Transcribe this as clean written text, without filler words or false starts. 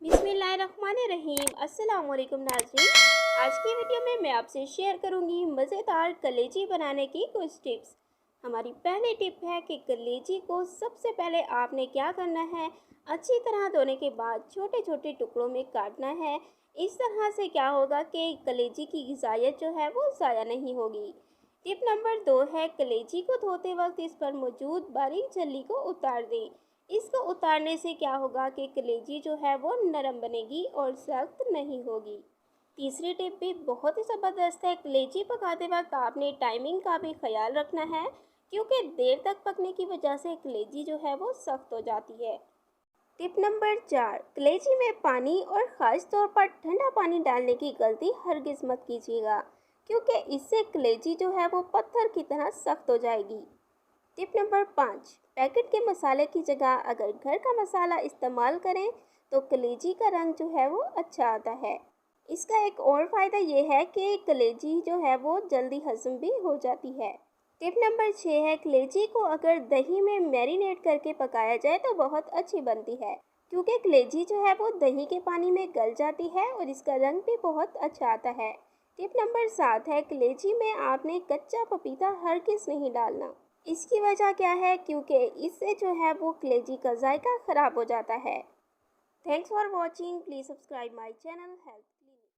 बिस्मिल्लाहिर्रहमानिर्रहीम। अस्सलाम वालेकुम नाज़रीन। आज की वीडियो में मैं आपसे शेयर करूंगी मज़ेदार कलेजी बनाने की कुछ टिप्स। हमारी पहली टिप है कि कलेजी को सबसे पहले आपने क्या करना है, अच्छी तरह धोने के बाद छोटे छोटे टुकड़ों में काटना है। इस तरह से क्या होगा कि कलेजी की ग़िज़ाइयत जो है वो ज़ाया नहीं होगी। टिप नंबर 2 है, कलेजी को धोते वक्त इस पर मौजूद बारीक झल्ली को उतार दें। इसको उतारने से क्या होगा कि कलेजी जो है वो नरम बनेगी और सख्त नहीं होगी। तीसरी टिप भी बहुत ही ज़बरदस्त है। कलेजी पकाते वक्त आपने टाइमिंग का भी ख्याल रखना है, क्योंकि देर तक पकने की वजह से कलेजी जो है वो सख्त हो जाती है। टिप नंबर 4, कलेजी में पानी और ख़ास तौर पर ठंडा पानी डालने की गलती हरगिज़ मत कीजिएगा, क्योंकि इससे कलेजी जो है वो पत्थर की तरह सख्त हो जाएगी। टिप नंबर 5, पैकेट के मसाले की जगह अगर घर का मसाला इस्तेमाल करें तो कलेजी का रंग जो है वो अच्छा आता है। इसका एक और फ़ायदा ये है कि कलेजी जो है वो जल्दी हज़म भी हो जाती है। टिप नंबर 6 है, कलेजी को अगर दही में मैरिनेट करके पकाया जाए तो बहुत अच्छी बनती है, क्योंकि कलेजी जो है वो दही के पानी में गल जाती है और इसका रंग भी बहुत अच्छा आता है। टिप नंबर 7 है, कलेजी में आपने कच्चा पपीता हरगिज़ नहीं डालना। इसकी वजह क्या है, क्योंकि इससे जो है वो कलेजी का जायका ख़राब हो जाता है। Thanks for watching. Please subscribe my channel help.